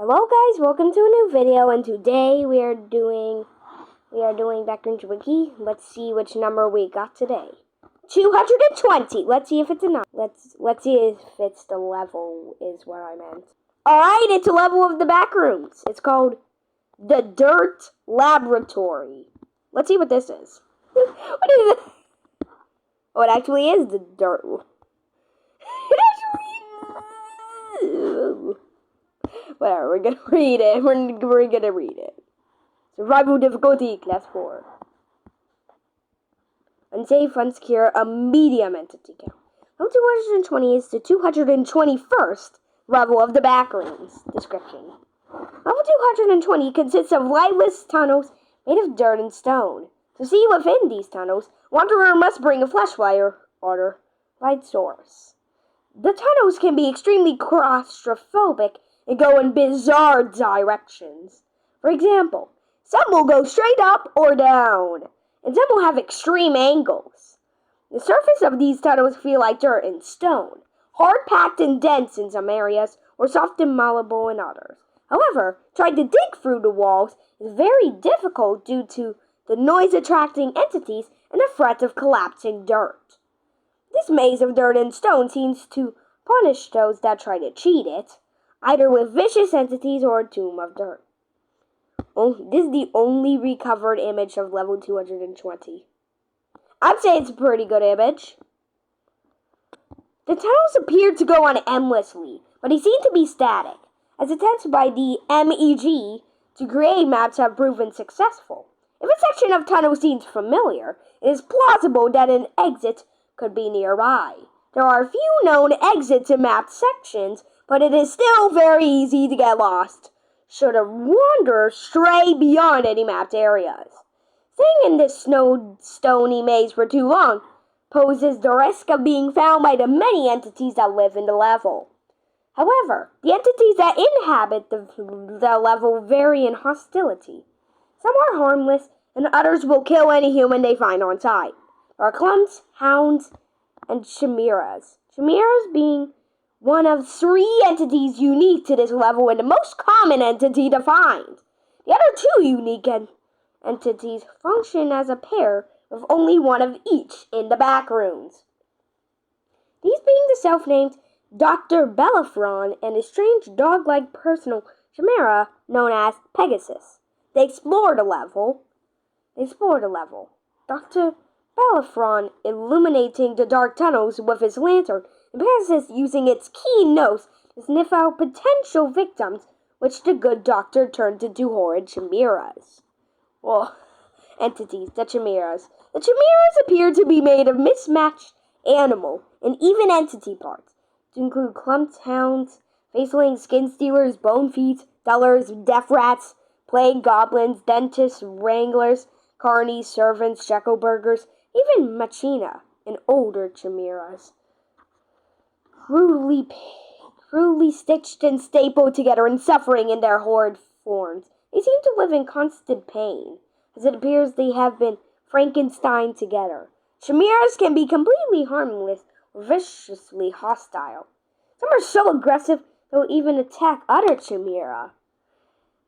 Hello guys, welcome to a new video, and today we are doing backrooms wiki. Let's see which number we got today. 220. Let's see if it's a number. Let's see if it's the level is what I meant. Alright, it's a level of the backrooms. It's called the Dirt Laboratory. Let's see what this is. What is it? Oh, it actually is the dirt. It actually is. Whatever, we're gonna read it. We're gonna read it. Survival difficulty, class 4. Unsafe, unsecure, a medium entity count. Level 220 is the 221st level of the backrooms. Description. Level 220 consists of lightless tunnels made of dirt and stone. To see within these tunnels, wanderer must bring a flashlight or light source. The tunnels can be extremely claustrophobic and go in bizarre directions. For example, some will go straight up or down, and some will have extreme angles. The surface of these tunnels feel like dirt and stone, hard-packed and dense in some areas, or soft and malleable in others. However, trying to dig through the walls is very difficult due to the noise-attracting entities and the threat of collapsing dirt. This maze of dirt and stone seems to punish those that try to cheat it, either with vicious entities or a tomb of dirt. Oh, this is the only recovered image of level 220. I'd say it's a pretty good image. The tunnels appeared to go on endlessly, but they seem to be static, as attempts by the MEG to create maps have proven successful. If a section of tunnel seems familiar, it is plausible that an exit could be nearby. There are few known exits in mapped sections, but it is still very easy to get lost should a wanderer stray beyond any mapped areas. Staying in this stony maze for too long poses the risk of being found by the many entities that live in the level. However, the entities that inhabit the level vary in hostility. Some are harmless, and others will kill any human they find on sight. There are clumps, hounds, and chimeras. Chimeras being one of 3 entities unique to this level and the most common entity to find. The other 2 unique entities function as a pair with only one of each in the backrooms. These being the self-named Dr. Bellerophon and a strange dog-like personal chimera known as Pegasus. They explore the level. Dr. Bellerophon illuminating the dark tunnels with his lantern, and Pegasus using its keen nose to sniff out potential victims, which the good doctor turned into horrid chimeras. Well, entities, the chimeras. The chimeras appear to be made of mismatched animal and even entity parts, to include clumped hounds, facelings, skin stealers, bone feet, dullers, death rats, plague goblins, dentists, wranglers, carnies, servants, Jekyll-burgers, even machina and older chimeras. Crudely stitched and stapled together and suffering in their horrid forms. They seem to live in constant pain, as it appears they have been Frankenstein together. Chimeras can be completely harmless or viciously hostile. Some are so aggressive they'll even attack other chimera.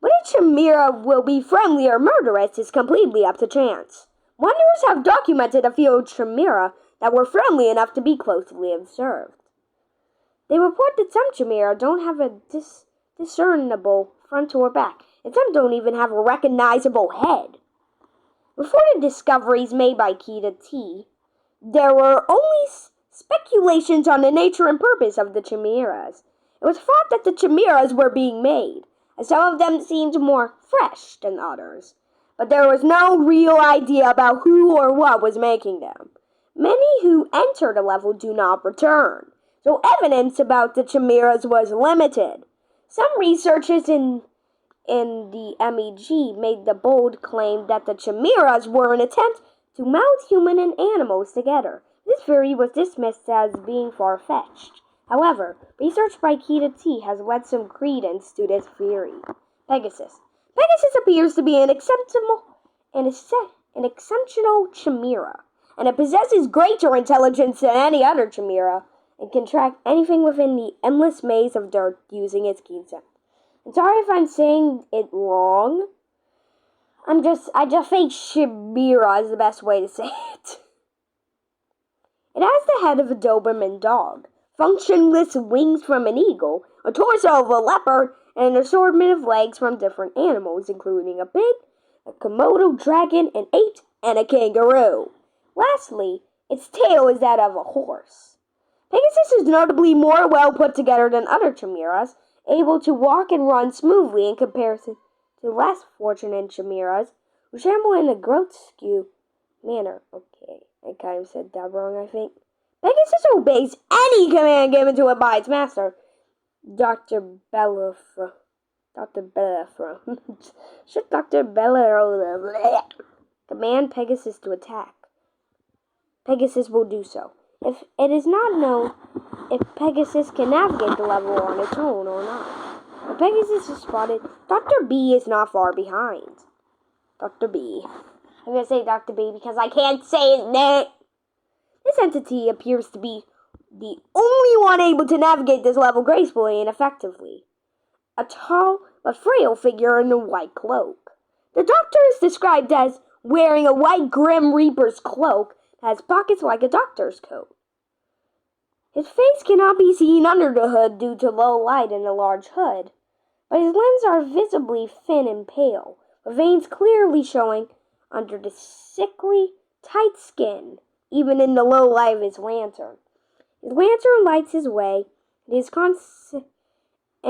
Whether chimera will be friendly or murderous is completely up to chance. Wanderers have documented a few chimera that were friendly enough to be closely observed. They report that some chimera don't have a discernible front or back, and some don't even have a recognizable head. Before the discoveries made by Kita T, there were only speculations on the nature and purpose of the chimeras. It was thought that the chimeras were being made, as some of them seemed more fresh than others, but there was no real idea about who or what was making them. Many who enter the level do not return, so evidence about the chimeras was limited. Some researchers in the MEG made the bold claim that the chimeras were an attempt to meld human and animals together. This theory was dismissed as being far-fetched. However, research by Kita T has led some credence to this theory. Pegasus. Pegasus appears to be an exceptional chimera, and it possesses greater intelligence than any other chimera, and can track anything within the endless maze of dirt using its keen scent. And sorry if I'm saying it wrong. I just think chimera is the best way to say it. It has the head of a Doberman dog, functionless wings from an eagle, a torso of a leopard, and an assortment of legs from different animals, including a pig, a Komodo dragon, an ape, and a kangaroo. Lastly, its tail is that of a horse. Pegasus is notably more well put together than other chimeras, able to walk and run smoothly in comparison to less fortunate chimeras, who shamble in a grotesque manner. Okay, I kind of said that wrong, I think. Pegasus obeys any command given to it by its master, Dr. Belafra. Should Dr. Belafra command Pegasus to attack? Pegasus will do so. If it is not known if Pegasus can navigate the level on its own or not. When Pegasus is spotted, Dr. B is not far behind. Dr. B. I'm going to say Dr. B because I can't say his name. This entity appears to be the only one able to navigate this level gracefully and effectively. A tall but frail figure in a white cloak. The doctor is described as wearing a white Grim Reaper's cloak that has pockets like a doctor's coat. His face cannot be seen under the hood due to low light and a large hood, but his limbs are visibly thin and pale, with veins clearly showing under the sickly, tight skin, even in the low light of his lantern. His lantern lights his way, and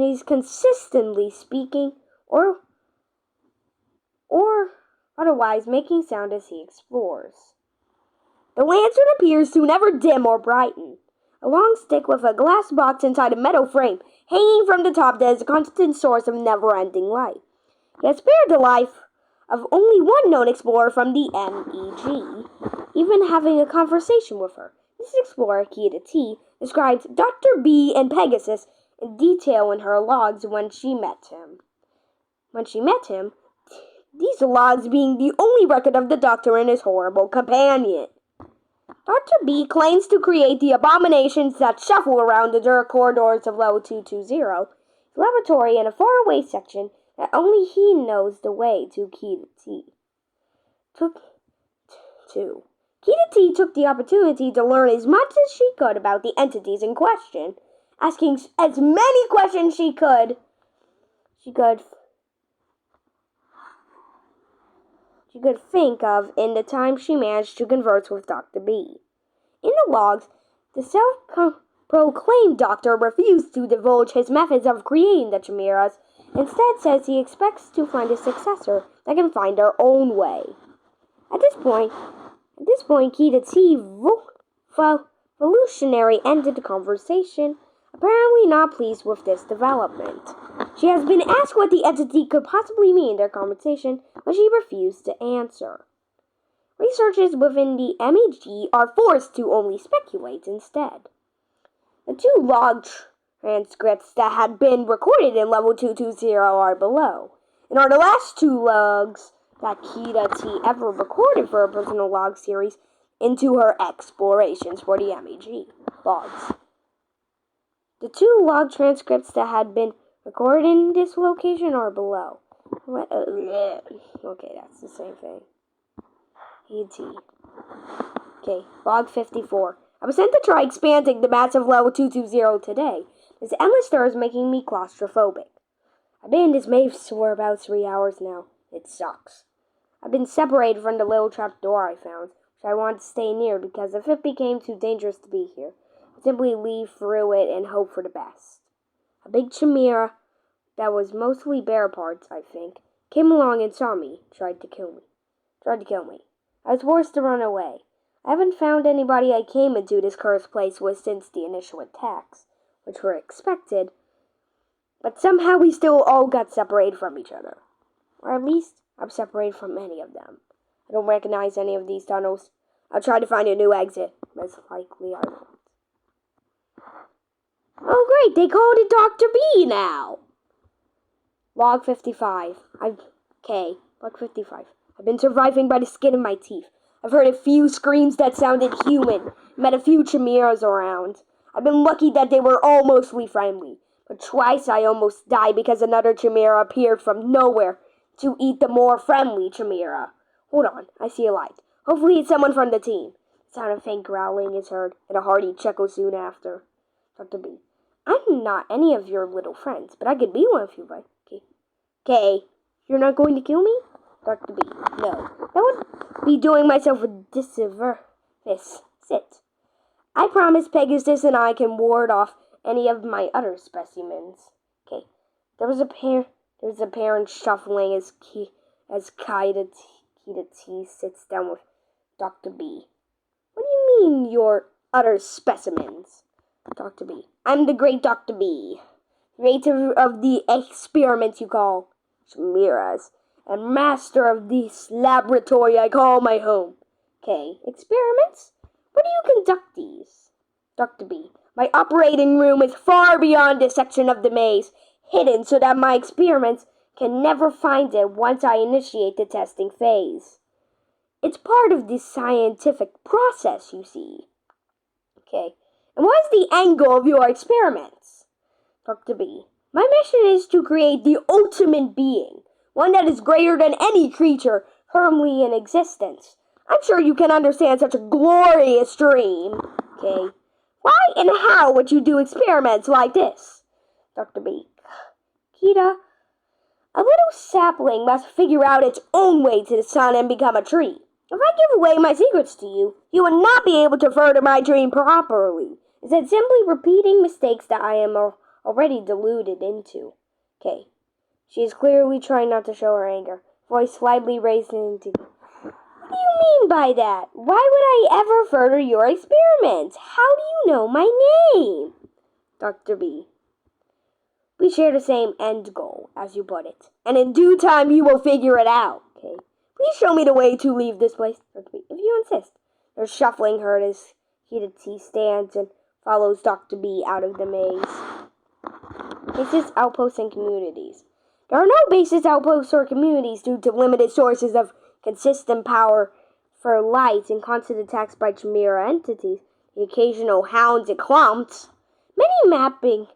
he's consistently speaking or otherwise making sound as he explores. The lantern appears to never dim or brighten. A long stick with a glass box inside a metal frame hanging from the top that is a constant source of never-ending light. He has spared the life of only one known explorer from the MEG, even having a conversation with her. This explorer, Kita T, describes Dr. B and Pegasus in detail in her logs when she met him. These logs being the only record of the Doctor and his horrible companion. Dr. B claims to create the abominations that shuffle around the dark corridors of level 220, his laboratory in a faraway section that only he knows the way to. Kita T took the opportunity to learn as much as she could about the entities in question, asking as many questions she could think of in the time she managed to converse with Dr. B. In the logs, the self-proclaimed doctor refused to divulge his methods of creating the chimeras, instead says he expects to find a successor that can find their own way. At this point, Kita T Evolutionary ended the conversation, apparently not pleased with this development. She has been asked what the entity could possibly mean in their conversation, but she refused to answer. Researchers within the MEG are forced to only speculate instead. The two log transcripts that had been recorded in level 220 are below, and are the last two logs that Kita T ever recorded for her personal log series into her explorations for the MEG logs. The two log transcripts that had been recorded in this location are below. Okay, that's the same thing. Okay, log 54. I was sent to try expanding the massive level 220 today. This endless stir is making me claustrophobic. I've been in this maze for about 3 hours now. It sucks. I've been separated from the little trap door I found, which I wanted to stay near because if it became too dangerous to be here, I'd simply leave through it and hope for the best. A big chimera that was mostly bare parts, I think, came along and saw me, tried to kill me. I was forced to run away. I haven't found anybody I came into this cursed place with since the initial attacks, which were expected, but somehow we still all got separated from each other. Or at least, I'm separated from many of them. I don't recognize any of these tunnels. I'll try to find a new exit. Most likely I won't. Oh great, they called it Dr. B now! Log 55. Log 55. I've been surviving by the skin of my teeth. I've heard a few screams that sounded human, met a few chimeras around. I've been lucky that they were all mostly friendly, But twice I almost died because another chimera appeared from nowhere to eat the more friendly chimera. Hold on, I see a light. Hopefully it's someone from the team. The sound of faint growling is heard, and a hearty chuckle soon after. Dr. B. I'm not any of your little friends, but I could be one if you like. Okay. You're not going to kill me? Dr. B. No. That would be doing myself a disservice. Sit. I promise Pegasus and I can ward off any of my other specimens. Okay. There was a parent shuffling as Kita T sits down with Dr. B. What do you mean, your other specimens? Dr. B. I'm the great Dr. B, creator of the experiments you call chimeras, and master of this laboratory I call my home. Okay, experiments? Where do you conduct these? Dr. B. My operating room is far beyond this section of the maze, hidden so that my experiments can never find it once I initiate the testing phase. It's part of this scientific process, you see. Okay. And what is the angle of your experiments? Dr. B. My mission is to create the ultimate being, one that is greater than any creature firmly in existence. I'm sure you can understand such a glorious dream. Okay. Why and how would you do experiments like this? Dr. B. Kita, a little sapling must figure out its own way to the sun and become a tree. If I give away my secrets to you, you will not be able to further my dream properly. Is it simply repeating mistakes that I am already deluded into? Okay. She is clearly trying not to show her anger. Voice slightly raised into... What do you mean by that? Why would I ever further your experiments? How do you know my name? Dr. B. We share the same end goal, as you put it. And in due time you will figure it out. Okay. Please show me the way to leave this place. Dr. B. If you insist. There's shuffling heard as Heated T stands and follows Dr. B out of the maze. Basis outposts and communities. There are no basis outposts or communities due to limited sources of consistent power for light and constant attacks by chimera entities, the occasional hounds and clumps. Many mapping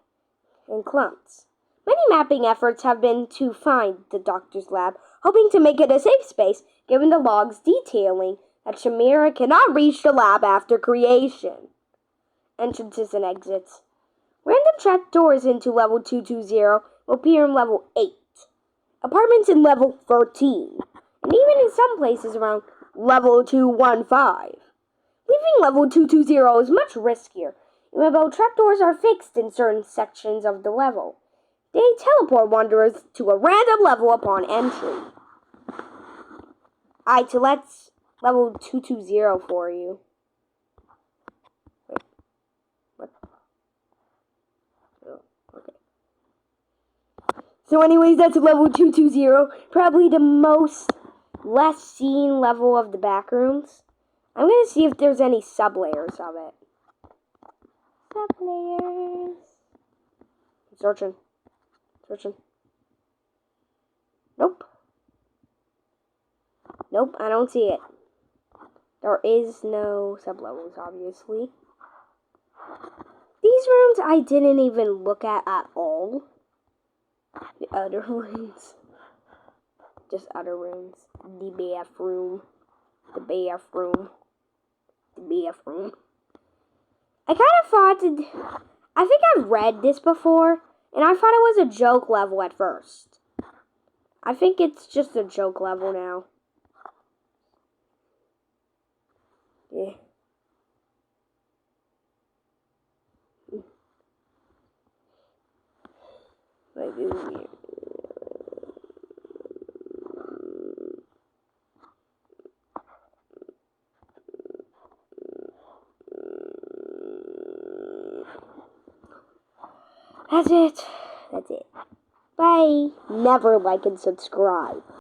efforts have been to find the doctor's lab, hoping to make it a safe space, given the logs detailing that chimera cannot reach the lab after creation. Entrances and exits. Random trapdoors into level 220 will appear in level 8. Apartments in level 13. And even in some places around level 215. Leaving level 220 is much riskier, even though trapdoors are fixed in certain sections of the level. They teleport wanderers to a random level upon entry. So let's level 220 for you. Wait. What? Oh, okay. So anyways, that's level 220. Probably the less seen level of the backrooms. I'm going to see if there's any sub-layers of it. Sub-layers. Searching. Nope. Nope, I don't see it. There is no sub-levels, obviously. These rooms I didn't even look at all. The other rooms. Just other rooms. The bathroom. I kind of thought... I think I've read this before, and I thought it was a joke level at first. I think it's just a joke level now. Yeah. Like, this is weird. That's it. Bye. Never like and subscribe.